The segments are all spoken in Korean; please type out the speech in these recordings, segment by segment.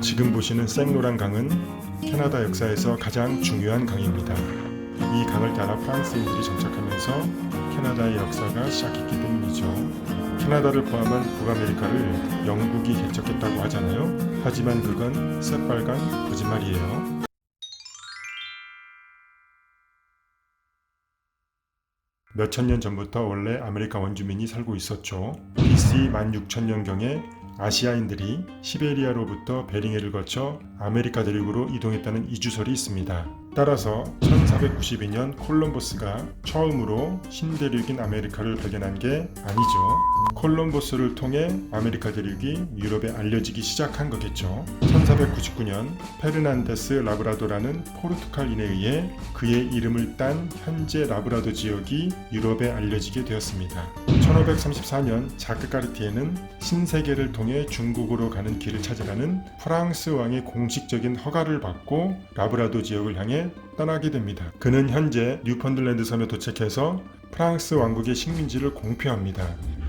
지금 보시는 생로랑 강은 캐나다 역사에서 가장 중요한 강입니다. 이 강을 따라 프랑스인들이 정착하면서 캐나다의 역사가 시작했기 때문이죠. 캐나다를 포함한 북아메리카를 영국이 개척했다고 하잖아요. 하지만 그건 새빨간 거짓말이에요. 몇천 년 전부터 원래 아메리카 원주민이 살고 있었죠. BC 16,000년경에 아시아인들이 시베리아로부터 베링해를 거쳐 아메리카 대륙으로 이동했다는 이주설이 있습니다. 따라서 1492년 콜럼버스가 처음으로 신대륙인 아메리카를 발견한 게 아니죠. 콜럼버스를 통해 아메리카 대륙이 유럽에 알려지기 시작한 거겠죠. 1499년 페르난데스 라브라도라는 포르투갈인에 의해 그의 이름을 딴 현재 라브라도 지역이 유럽에 알려지게 되었습니다. 1534년 자크 까르티에는 신세계를 통해 중국으로 가는 길을 찾으라는 프랑스 왕의 공식적인 허가를 받고 라브라도 지역을 향해 떠나게 됩니다. 그는 현재 뉴펀들랜드 섬에 도착해서 프랑스 왕국의 식민지를 공표합니다.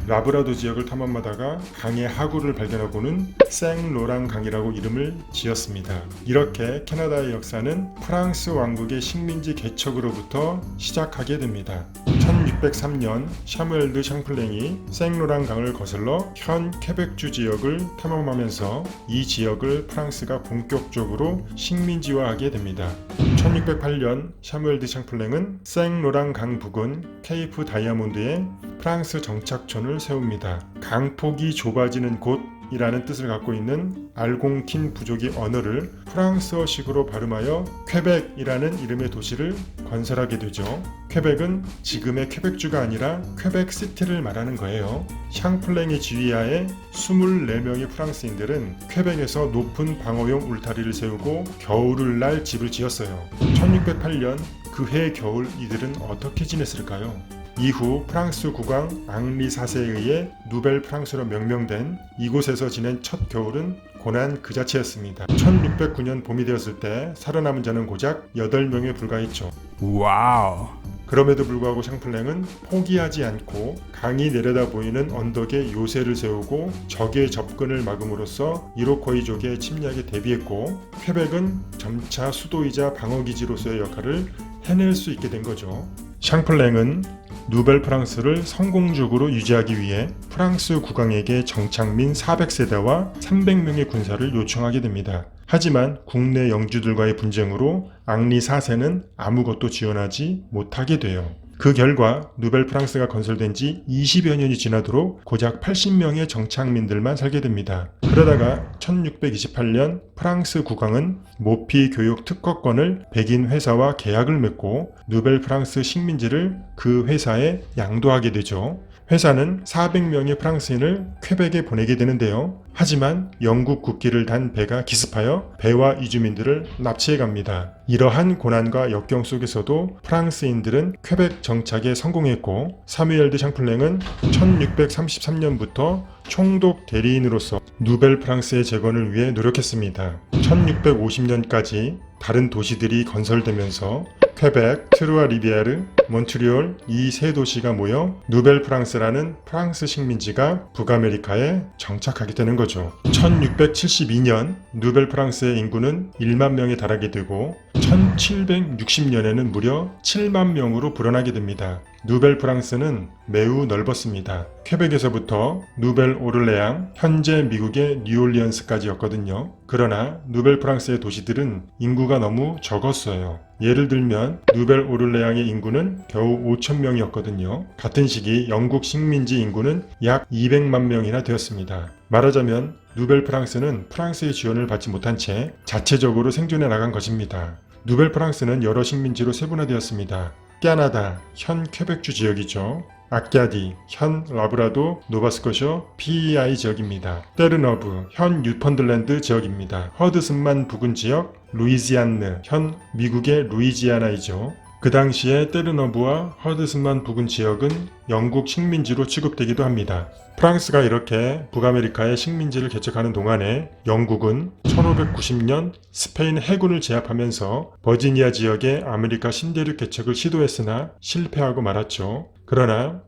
라브라도 지역을 탐험하다가 강의 하구를 발견하고는 생로랑 강이라고 이름을 지었습니다. 이렇게 캐나다의 역사는 프랑스 왕국의 식민지 개척으로부터 시작하게 됩니다. 1603년 샤무엘 드 샹플랭이 생로랑 강을 거슬러 현 퀘벡주 지역을 탐험하면서 이 지역을 프랑스가 본격적으로 식민지화하게 됩니다. 1608년 샤무엘 드 샹플랭은 생로랑 강 부근 케이프 다이아몬드에 프랑스 정착촌을 세웁니다. 강폭이 좁아지는 곳이라는 뜻을 갖고 있는 알공킨 부족의 언어를 프랑스어식으로 발음하여 퀘벡이라는 이름의 도시를 건설하게 되죠. 퀘벡은 지금의 퀘벡주가 아니라 퀘벡시티를 말하는 거예요. 샹플랭의 지휘하에 24명의 프랑스인들은 퀘벡에서 높은 방어용 울타리를 세우고 겨울을 날 집을 지었어요. 1608년 그해 겨울 이들은 어떻게 지냈을까요? 이후 프랑스 국왕 앙리 4세에 의해 누벨 프랑스로 명명된 이곳에서 지낸 첫 겨울은 고난 그 자체였습니다. 1609년 봄이 되었을 때 살아남은 자는 고작 8명에 불과했죠. 와우. 그럼에도 불구하고 샹플랭은 포기하지 않고 강이 내려다 보이는 언덕에 요새를 세우고 적의 접근을 막음으로써 이로코이족의 침략에 대비했고 퀘벡은 점차 수도이자 방어기지로서의 역할을 해낼 수 있게 된 거죠. 샹플랭은 누벨 프랑스를 성공적으로 유지하기 위해 프랑스 국왕에게 정착민 400세대와 300명의 군사를 요청하게 됩니다. 하지만 국내 영주들과의 분쟁으로 앙리 4세는 아무것도 지원하지 못하게 돼요. 그 결과 누벨 프랑스가 건설된 지 20여 년이 지나도록 고작 80명의 정착민들만 살게 됩니다. 그러다가 1628년 프랑스 국왕은 모피 교육 특허권을 백인 회사와 계약을 맺고 누벨 프랑스 식민지를 그 회사에 양도하게 되죠. 회사는 400명의 프랑스인을 퀘벡에 보내게 되는데요. 하지만 영국 국기를 단 배가 기습하여 배와 이주민들을 납치해 갑니다. 이러한 고난과 역경 속에서도 프랑스인들은 퀘벡 정착에 성공했고 사뮤엘 드 샹플랭은 1633년부터 총독 대리인으로서 누벨 프랑스의 재건을 위해 노력했습니다. 1650년까지 다른 도시들이 건설되면서 퀘벡, 트루아 리비에르, 몬트리올 이 세 도시가 모여 누벨 프랑스라는 프랑스 식민지가 북아메리카에 정착하게 되는 거죠. 1672년 누벨 프랑스의 인구는 1만 명에 달하게 되고 1760년에는 무려 7만 명으로 불어나게 됩니다. 누벨 프랑스는 매우 넓었습니다. 퀘벡에서부터 누벨 오를레앙, 현재 미국의 뉴올리언스까지였거든요. 그러나 누벨 프랑스의 도시들은 인구가 너무 적었어요. 예를 들면 누벨 오를레앙의 인구는 겨우 5,000명이었거든요. 같은 시기 영국 식민지 인구는 약 200만 명이나 되었습니다. 말하자면 누벨 프랑스는 프랑스의 지원을 받지 못한 채 자체적으로 생존해 나간 것입니다. 누벨 프랑스는 여러 식민지로 세분화되었습니다. 캐나다, 현 퀘벡주 지역이죠. 아까디, 현 라브라도, 노바스코셔, PEI 지역입니다. 테르너브, 현 뉴펀들랜드 지역입니다. 허드슨만 부근 지역, 루이지안느, 현 미국의 루이지아나이죠. 그 당시에 테르너브와 허드슨만 부근 지역은 영국 식민지로 취급되기도 합니다. 프랑스가 이렇게 북아메리카의 식민지를 개척하는 동안에 영국은 1590년 스페인 해군을 제압하면서 버지니아 지역의 아메리카 신대륙 개척을 시도했으나 실패하고 말았죠. 그러나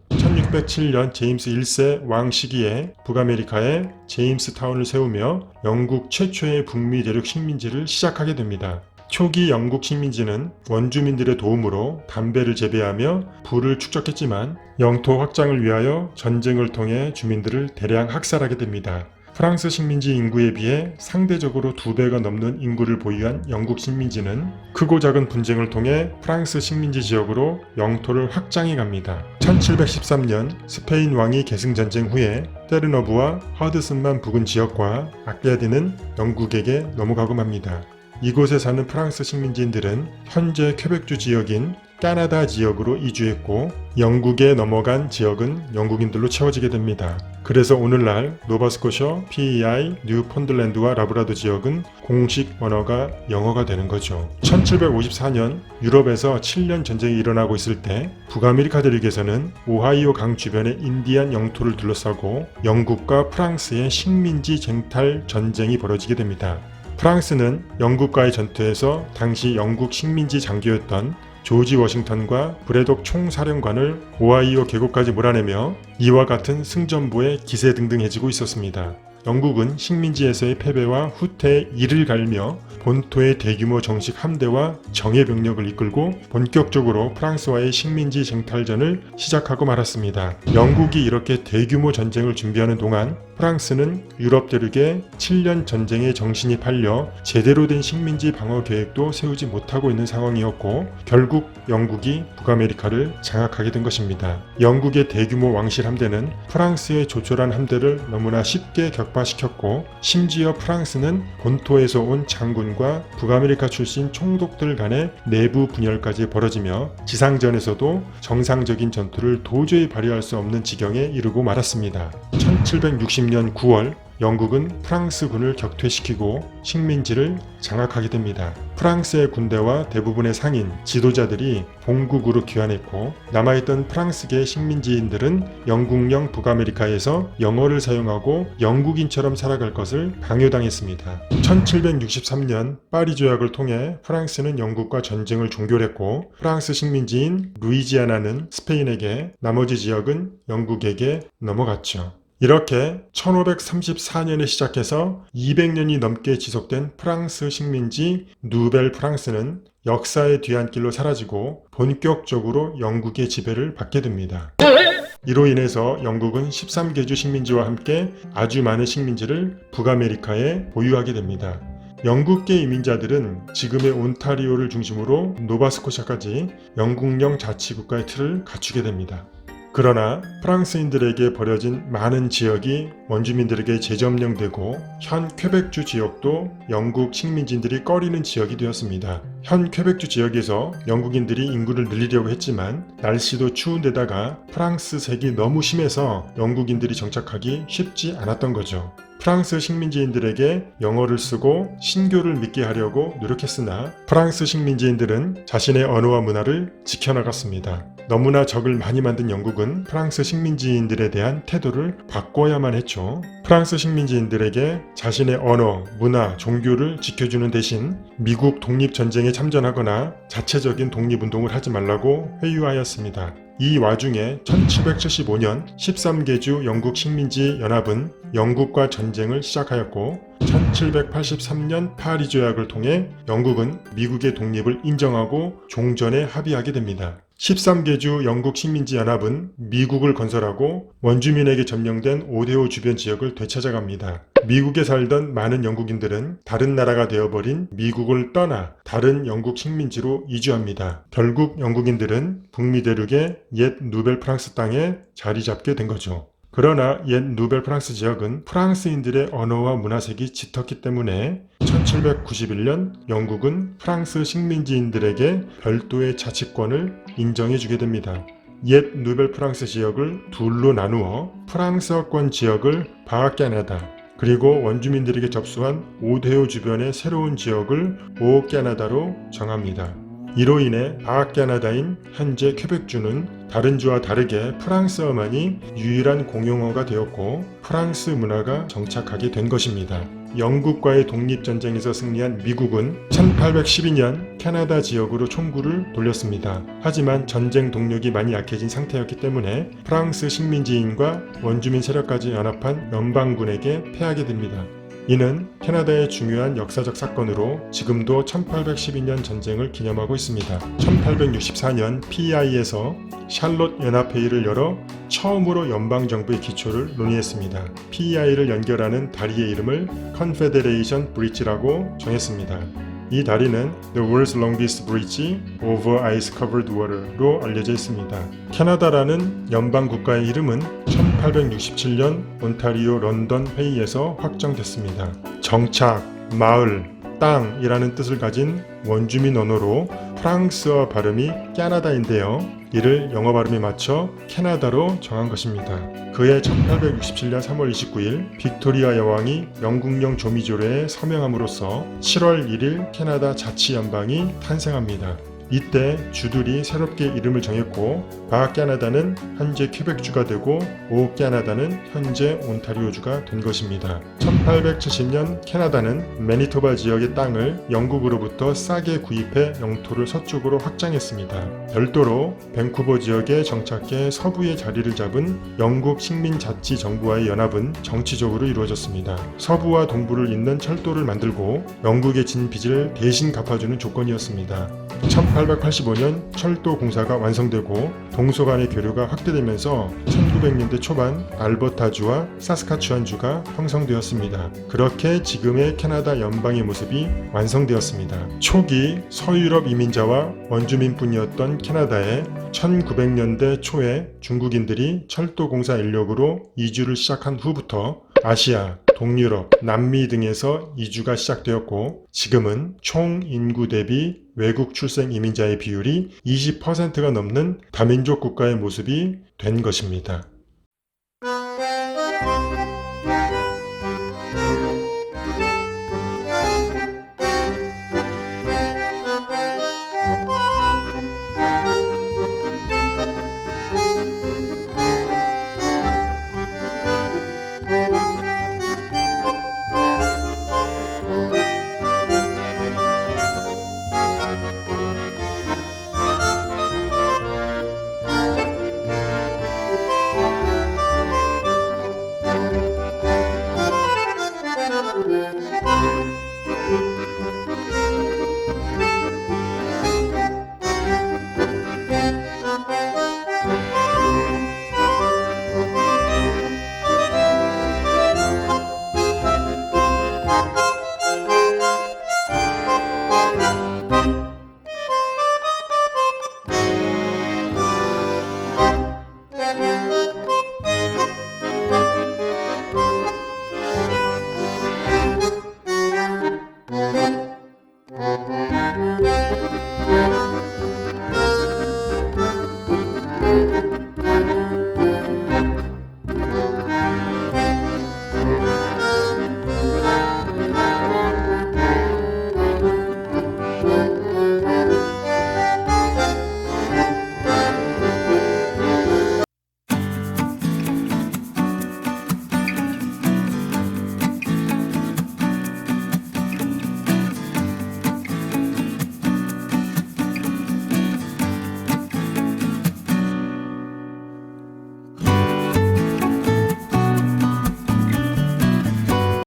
1607년 제임스 1세 왕 시기에 북아메리카에 제임스타운을 세우며 영국 최초의 북미 대륙 식민지를 시작하게 됩니다. 초기 영국 식민지는 원주민들의 도움으로 담배를 재배하며 부를 축적했지만 영토 확장을 위하여 전쟁을 통해 주민들을 대량 학살하게 됩니다. 프랑스 식민지 인구에 비해 상대적으로 2배가 넘는 인구를 보유한 영국 식민지는 크고 작은 분쟁을 통해 프랑스 식민지 지역으로 영토를 확장해 갑니다. 1713년 스페인 왕위 계승전쟁 후에 테르너브와 허드슨만 부근 지역과 아깨디는 영국에게 넘어가고 맙니다. 이곳에 사는 프랑스 식민지인들은 현재 퀘벡주 지역인 캐나다 지역으로 이주했고 영국에 넘어간 지역은 영국인들로 채워지게 됩니다. 그래서 오늘날 노바스코셔, PEI, 뉴폰들랜드와 라브라도 지역은 공식 언어가 영어가 되는 거죠. 1754년 유럽에서 7년 전쟁이 일어나고 있을 때 북아메리카 대륙에서는 오하이오 강 주변의 인디안 영토를 둘러싸고 영국과 프랑스의 식민지 쟁탈 전쟁이 벌어지게 됩니다. 프랑스는 영국과의 전투에서 당시 영국 식민지 장교였던 조지 워싱턴과 브래독 총사령관을 오하이오 계곡까지 몰아내며 이와 같은 승전보에 기세등등해지고 있었습니다. 영국은 식민지에서의 패배와 후퇴에 이를 갈며 본토의 대규모 정식 함대와 정예 병력을 이끌고 본격적으로 프랑스와의 식민지 쟁탈전을 시작하고 말았습니다. 영국이 이렇게 대규모 전쟁을 준비하는 동안 프랑스는 유럽 대륙에 7년 전쟁에 정신이 팔려 제대로 된 식민지 방어 계획도 세우지 못하고 있는 상황이었고 결국 영국이 북아메리카를 장악하게 된 것입니다. 영국의 대규모 왕실 함대는 프랑스의 조촐한 함대를 너무나 쉽게 격파시켰고 심지어 프랑스는 본토에서 온 장군과 북아메리카 출신 총독들 간의 내부 분열까지 벌어지며 지상전에서도 정상적인 전투를 도저히 발휘할 수 없는 지경에 이르고 말았습니다. 1760년 9월 영국은 프랑스군을 격퇴시키고 식민지를 장악하게 됩니다. 프랑스의 군대와 대부분의 상인, 지도자들이 본국으로 귀환했고 남아있던 프랑스계 식민지인들은 영국령 북아메리카에서 영어를 사용하고 영국인처럼 살아갈 것을 강요당했습니다. 1763년 파리 조약을 통해 프랑스는 영국과 전쟁을 종결했고 프랑스 식민지인 루이지아나는 스페인에게 나머지 지역은 영국에게 넘어갔죠. 이렇게 1534년에 시작해서 200년이 넘게 지속된 프랑스 식민지 누벨 프랑스는 역사의 뒤안길로 사라지고 본격적으로 영국의 지배를 받게 됩니다. 이로 인해서 영국은 13개주 식민지와 함께 아주 많은 식민지를 북아메리카에 보유하게 됩니다. 영국계 이민자들은 지금의 온타리오를 중심으로 노바스코샤까지 영국령 자치국가의 틀을 갖추게 됩니다. 그러나 프랑스인들에게 버려진 많은 지역이 원주민들에게 재점령되고 현 퀘벡주 지역도 영국 식민지인들이 꺼리는 지역이 되었습니다. 현 퀘벡주 지역에서 영국인들이 인구를 늘리려고 했지만 날씨도 추운 데다가 프랑스색이 너무 심해서 영국인들이 정착하기 쉽지 않았던 거죠. 프랑스 식민지인들에게 영어를 쓰고 신교를 믿게 하려고 노력했으나 프랑스 식민지인들은 자신의 언어와 문화를 지켜나갔습니다. 너무나 적을 많이 만든 영국은 프랑스 식민지인들에 대한 태도를 바꿔야만 했죠. 프랑스 식민지인들에게 자신의 언어, 문화, 종교를 지켜주는 대신 미국 독립전쟁에 참전하거나 자체적인 독립운동을 하지 말라고 회유하였습니다. 이 와중에 1775년 13개주 영국 식민지 연합은 영국과 전쟁을 시작하였고 1783년 파리 조약을 통해 영국은 미국의 독립을 인정하고 종전에 합의하게 됩니다. 13개주 영국 식민지 연합은 미국을 건설하고 원주민에게 점령된 오데오 주변 지역을 되찾아갑니다. 미국에 살던 많은 영국인들은 다른 나라가 되어버린 미국을 떠나 다른 영국 식민지로 이주합니다. 결국 영국인들은 북미 대륙의 옛 누벨 프랑스 땅에 자리 잡게 된 거죠. 그러나 옛 누벨 프랑스 지역은 프랑스인들의 언어와 문화색이 짙었기 때문에 1791년 영국은 프랑스 식민지인들에게 별도의 자치권을 인정해주게 됩니다. 옛 누벨 프랑스 지역을 둘로 나누어 프랑스어권 지역을 바캐나다, 그리고 원주민들에게 접수한 오데오 주변의 새로운 지역을 오캐나다로 정합니다. 이로 인해 바캐나다인 현재 퀘벡주는 다른 주와 다르게 프랑스어만이 유일한 공용어가 되었고 프랑스 문화가 정착하게 된 것입니다. 영국과의 독립전쟁에서 승리한 미국은 1812년 캐나다 지역으로 총구를 돌렸습니다. 하지만 전쟁 동력이 많이 약해진 상태였기 때문에 프랑스 식민지인과 원주민 세력까지 연합한 연방군에게 패하게 됩니다. 이는 캐나다의 중요한 역사적 사건으로 지금도 1812년 전쟁을 기념하고 있습니다. 1864년 PEI에서 샬롯 연합회의를 열어 처음으로 연방정부의 기초를 논의했습니다. PEI를 연결하는 다리의 이름을 Confederation Bridge라고 정했습니다. 이 다리는 The World's Longest Bridge Over Ice Covered Water로 알려져 있습니다. 캐나다라는 연방 국가의 이름은 1867년 온타리오 런던 회의에서 확정됐습니다. 정착, 마을, 땅이라는 뜻을 가진 원주민 언어로 프랑스어 발음이 캐나다인데요. 이를 영어 발음에 맞춰 캐나다로 정한 것입니다. 그해 1867년 3월 29일 빅토리아 여왕이 영국령 조미조례에 서명함으로써 7월 1일 캐나다 자치연방이 탄생합니다. 이때 주들이 새롭게 이름을 정했고 바캐나다는 현재 퀘벡주가 되고 오캐나다는 현재 온타리오주가 된 것입니다. 1870년 캐나다는 매니토바 지역의 땅을 영국으로부터 싸게 구입해 영토를 서쪽으로 확장했습니다. 별도로 밴쿠버 지역에 정착해 서부의 자리를 잡은 영국 식민자치정부와의 연합은 정치적으로 이루어졌습니다. 서부와 동부를 잇는 철도를 만들고 영국에 진 빚을 대신 갚아주는 조건이었습니다. 1885년 철도 공사가 완성되고 동서 간의 교류가 확대되면서 1900년대 초반 알버타주와 사스카추안주가 형성되었습니다. 그렇게 지금의 캐나다 연방의 모습이 완성되었습니다. 초기 서유럽 이민자와 원주민뿐이었던 캐나다에 1900년대 초에 중국인들이 철도 공사 인력으로 이주를 시작한 후부터 아시아, 동유럽, 남미 등에서 이주가 시작되었고 지금은 총 인구 대비 외국 출생 이민자의 비율이 20%가 넘는 다민족 국가의 모습이 된 것입니다.